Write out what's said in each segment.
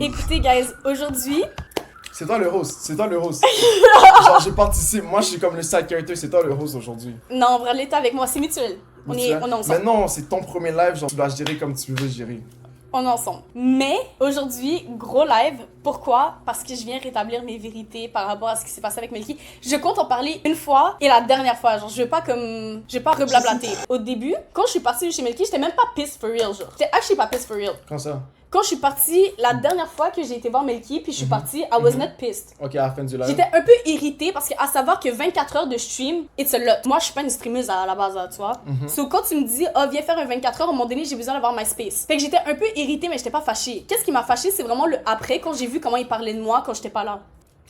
Écoutez, guys, aujourd'hui... C'est toi le host. Genre, je participe. Moi, je suis comme le side character. C'est toi le host aujourd'hui. Non, Bradley, t'es avec moi, c'est mutuel. On est ensemble. Mais non, c'est ton premier live. Genre, tu dois gérer comme tu veux gérer. On est ensemble. Mais aujourd'hui, gros live. Pourquoi? Parce que je viens rétablir mes vérités par rapport à ce qui s'est passé avec Melky. Je compte en parler une fois et la dernière fois. Genre, je vais pas reblablater. Au début, quand je suis partie chez Melky, j'étais même pas pissed for real. Genre, j'étais actually pas pissed for real. Quand ça? Quand je suis partie, la dernière fois que j'ai été voir Melky, puis je suis partie, I was not pissed. Ok, à la fin du live. J'étais un peu irritée parce que à savoir que 24 heures de stream, it's a lot. Moi, je suis pas une streameuse à la base, là, tu vois. So, quand tu me dis, viens faire un 24 heures, à un moment donné, j'ai besoin d'avoir my space. Fait que j'étais un peu irritée, mais j'étais pas fâchée. Qu'est-ce qui m'a fâchée, c'est vraiment le après, quand j'ai vu comment il parlait de moi quand j'étais pas là.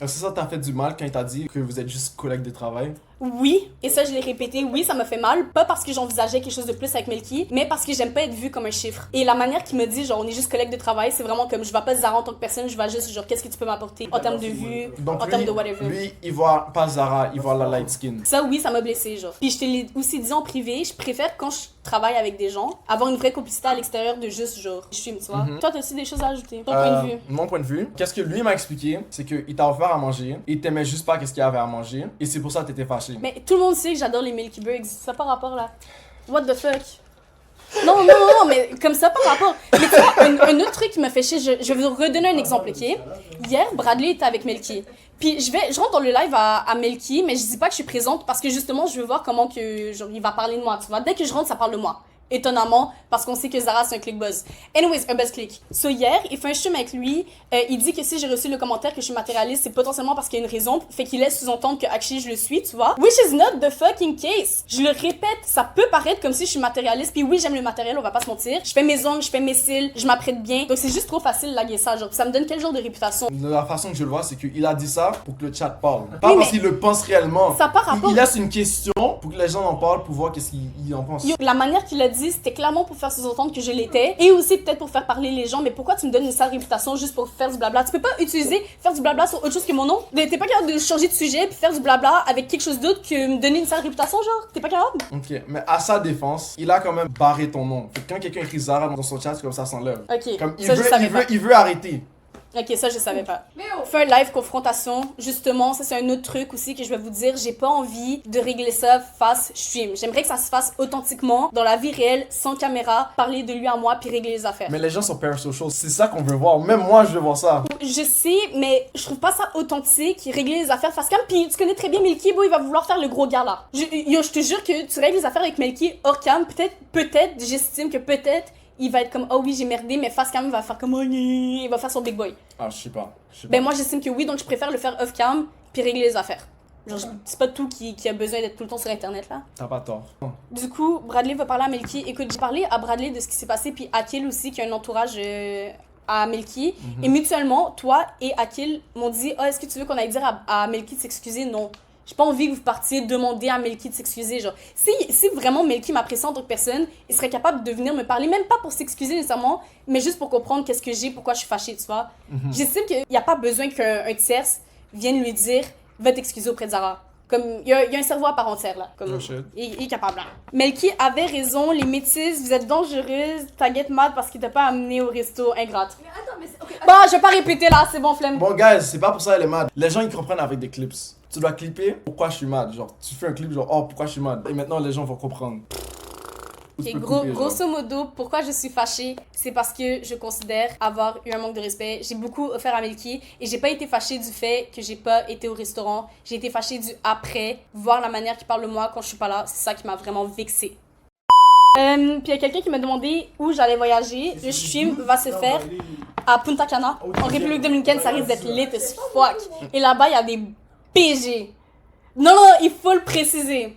C'est ça, t'as fait du mal quand il t'a dit que vous êtes juste collègues de travail? Oui, et ça je l'ai répété, oui ça me fait mal, pas parce que j'envisageais quelque chose de plus avec Melky, mais parce que j'aime pas être vue comme un chiffre. Et la manière qu'il me dit genre on est juste collègues de travail, c'est vraiment comme je vais pas Zara en tant que personne, je vais juste genre qu'est-ce que tu peux m'apporter en termes de vue, Donc en termes de whatever. Lui, il voit pas Zara, il voit la light skin. Ça oui, ça m'a blessée genre. Puis je te l'ai aussi dit en privé, je préfère quand je travaille avec des gens, avoir une vraie complicité à l'extérieur de juste genre je suis, tu vois. Toi t'as aussi des choses à ajouter, ton point de vue. Mon point de vue, qu'est-ce que lui m'a expliqué, c'est qu'il t'a offert à manger, il t'aimait juste pas qu'est-ce qu'il y avait à manger, et c'est pour ça que t'étais fâché. Mais tout le monde sait que j'adore les Milky Bugs, ça n'a pas rapport là. What the fuck? Non, mais comme ça, pas rapport. Mais tu vois, un autre truc qui m'a fait chier, je vais vous redonner un exemple, ok? Hier, Bradley était avec Melky. Puis je rentre dans le live à Melky, mais je dis pas que je suis présente parce que justement, je veux voir comment que, genre, il va parler de moi, tu vois? Dès que je rentre, ça parle de moi. Étonnamment, parce qu'on sait que Zara c'est un click buzz. Anyways, un buzz click. So hier, il fait un stream avec lui, il dit que si j'ai reçu le commentaire que je suis matérialiste, c'est potentiellement parce qu'il y a une raison, fait qu'il laisse sous-entendre que actually je le suis, tu vois. Which is not the fucking case. Je le répète, ça peut paraître comme si je suis matérialiste, puis oui, j'aime le matériel, on va pas se mentir. Je fais mes ongles, je fais mes cils, je m'apprête bien. Donc c'est juste trop facile de laguer ça, genre, ça me donne quel genre de réputation? De la façon que je le vois, c'est qu'il a dit ça pour que le chat parle. Pas parce qu'il le pense réellement. Ça part rapport. Il laisse une question pour que les gens en parlent, pour voir qu'est-ce qu'ils en pensent. La manière qu'il a dit, c'était clairement pour faire sous-entendre que je l'étais, et aussi peut-être pour faire parler les gens, mais pourquoi tu me donnes une sale réputation juste pour faire du blabla? Tu peux pas faire du blabla sur autre chose que mon nom? T'es pas capable de changer de sujet puis faire du blabla avec quelque chose d'autre que me donner une sale réputation, genre? T'es pas capable? Ok, mais à sa défense, il a quand même barré ton nom. Fait que quand quelqu'un écrit Zara dans son chat, c'est comme ça s'enlève. Ok, Comme il veut arrêter. Ok, ça je savais pas. Fais un live confrontation, justement, ça c'est un autre truc aussi que je vais vous dire, j'ai pas envie de régler ça face stream. J'aimerais que ça se fasse authentiquement, dans la vie réelle, sans caméra, parler de lui à moi puis régler les affaires. Mais les gens sont parasocial, c'est ça qu'on veut voir. Même moi, je veux voir ça. Je sais, mais je trouve pas ça authentique, régler les affaires face cam, puis tu connais très bien Melky, il va vouloir faire le gros gars là. Je te jure que tu règles les affaires avec Melky hors cam, peut-être, j'estime que peut-être, il va être comme oh oui j'ai merdé, mais face cam il va faire comme oh il va faire son big boy. Ah je sais pas. Ben moi j'estime que oui, donc je préfère le faire off cam puis régler les affaires. Genre c'est pas tout qui a besoin d'être tout le temps sur internet là. T'as pas tort. Du coup Bradley va parler à Melky. Écoute, j'ai parlé à Bradley de ce qui s'est passé puis Akil aussi qui a un entourage à Melky. Et mutuellement toi et Akil m'ont dit oh est-ce que tu veux qu'on aille dire à Melky de s'excuser? Non. J'ai pas envie que vous partiez demander à Melky de s'excuser, genre. Si vraiment Melky m'apprécie en tant que personne, il serait capable de venir me parler, même pas pour s'excuser nécessairement, mais juste pour comprendre qu'est-ce que j'ai, pourquoi je suis fâchée, tu vois. J'estime qu'il y a pas besoin qu'un tierce vienne lui dire « Va t'excuser auprès de Zara ». Comme, il y a un cerveau à part entière, là. Comme, il est capable, là. Melky avait raison, les métisses, vous êtes dangereuses, t'inquiète mad parce qu'il t'a pas amené au resto, ingrate. Mais attends, mais c'est... Okay, bon, je vais pas répéter, là, c'est bon, flemme. Bon, guys, c'est pas pour ça elle est mad. Les gens, ils comprennent avec des clips. Tu dois clipper pourquoi je suis mad. Genre, tu fais un clip genre, oh, pourquoi je suis mad. Et maintenant, les gens vont comprendre. Okay, grosso modo, pourquoi je suis fâchée, c'est parce que je considère avoir eu un manque de respect. J'ai beaucoup offert à Melky et j'ai pas été fâchée du fait que j'ai pas été au restaurant. J'ai été fâchée du après, voir la manière qu'il parle de moi quand je suis pas là. C'est ça qui m'a vraiment vexée. Puis il y a quelqu'un qui m'a demandé où j'allais voyager. Le stream va se faire à Punta Cana, en République Dominicaine. Ça risque d'être lit as fuck. Et là-bas, il y a des PG. Non, il faut le préciser.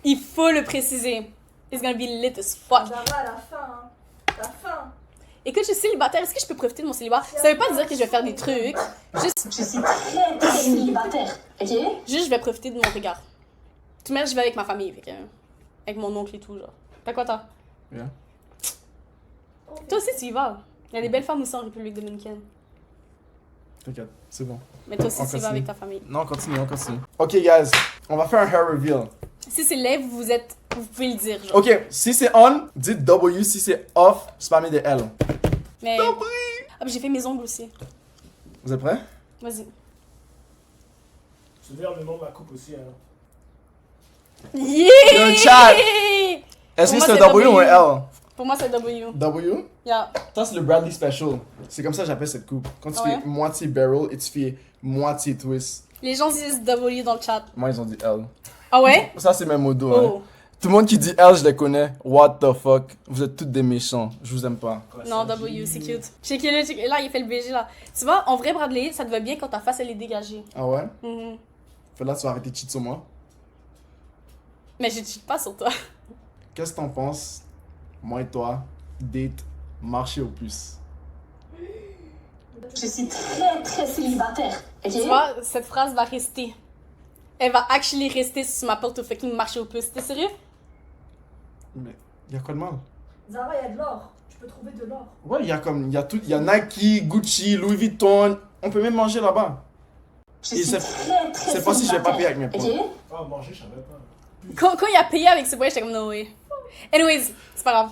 Il faut le préciser. It's gonna be lit as fuck. Zara, la fin, hein. La fin. Écoute, je suis célibataire. Est-ce que je peux profiter de mon célibat? Ça veut pas dire que je vais faire des trucs. Juste, Je suis très célibataire, ok? je vais profiter de mon regard. Tout de même, je vais avec ma famille, avec mon oncle et tout, genre. T'as quoi, toi? Yeah. Toi aussi, tu y vas. Il y a des belles femmes aussi en République Dominicaine. T'inquiète, c'est bon. Mais toi aussi, On tu y vas continue. avec ta famille. Non, on continue. Ok, guys, on va faire un hair reveal. Si c'est laid, vous pouvez le dire, genre. Ok, si c'est on, dites W. Si c'est off, spammez des L. Mais... Ah, j'ai fait mes ongles aussi. Vous êtes prêts? Vas-y. Tu veux dire le nom de la coupe aussi, hein? Yeah! Le chat! Est-ce Pour que moi, c'est un W ou un L? Pour moi, c'est W. W? Yeah. Ça, c'est le Bradley Special. C'est comme ça que j'appelle cette coupe. Quand tu Ouais. fais moitié barrel et tu fais moitié twist. Les gens disent W dans le chat. Moi, ils ont dit L. Ah ouais? Ça, c'est mes mots doux, Oh. hein. Tout le monde qui dit L, je les connais. What the fuck? Vous êtes toutes des méchants. Je vous aime pas. Non, W, c'est cute. Checkez-le, checkez. Là, il fait le BG, là. Tu vois, en vrai, Bradley, ça te va bien quand ta face, elle est dégagée. Ah ouais? Mhm. Fait là, tu vas arrêter de cheat sur moi. Mais je cheat pas sur toi. Qu'est-ce que t'en penses? Moi et toi, date, marcher au plus. Je suis très très célibataire. Ok? Tu vois, cette phrase va rester. Elle va actually rester sur ma porte au fucking marché au plus. T'es sérieux? Mais y a quoi de mal? Zara, il y a de l'or. Tu peux trouver de l'or. Ouais, il y a comme, il y a tout, il y a Nike, Gucci, Louis Vuitton. On peut même manger là-bas. Je Et suis c'est- très très c'est pas si je vais pas payer avec mes points. Ok? Ah, manger, je savais pas. Quand il a payé avec ses points, j'étais comme no way. Anyways, c'est pas grave.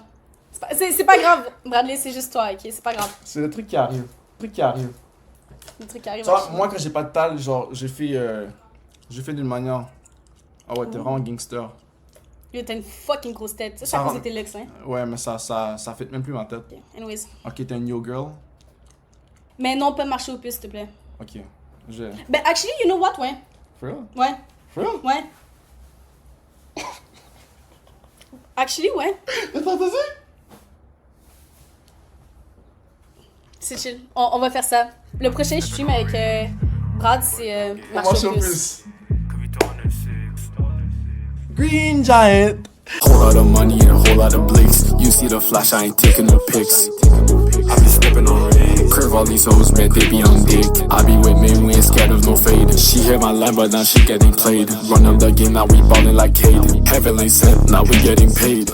C'est pas grave, Bradley, c'est juste toi, ok? C'est pas grave. C'est le truc qui arrive. Le truc qui arrive. Le truc qui arrive. Tu vois, actually. moi quand j'ai pas de tal, genre, j'ai fait d'une manière. Ah ouais, t'es vraiment gangster. Yo, t'as une fucking grosse tête. Ça, c'est Ça à cause rend- de tes looks, hein? Ouais, mais ça fait même plus ma tête. Ok, anyways. Ok, t'es une yo girl. Mais non, pas marcher au plus, s'il te plaît. Ok, je. Ben, actually, you know what, ouais. For real? Ouais, For real? ouais. Actually, ouais. T'as entendu? C'est chill. On va faire ça. Le prochain stream avec Brad, c'est marcher au plus. Green Giant. Whole lot of money and a whole lot of blicks. You see the flash, I ain't taking no pics. I be stepping on rings. Curve all these hoes, man, they be on dick. I be with me, we ain't scared of no fade. She hit my line, but now she getting played. Run up the game, now we ballin' like Cade. Heavenly sent, now we getting paid.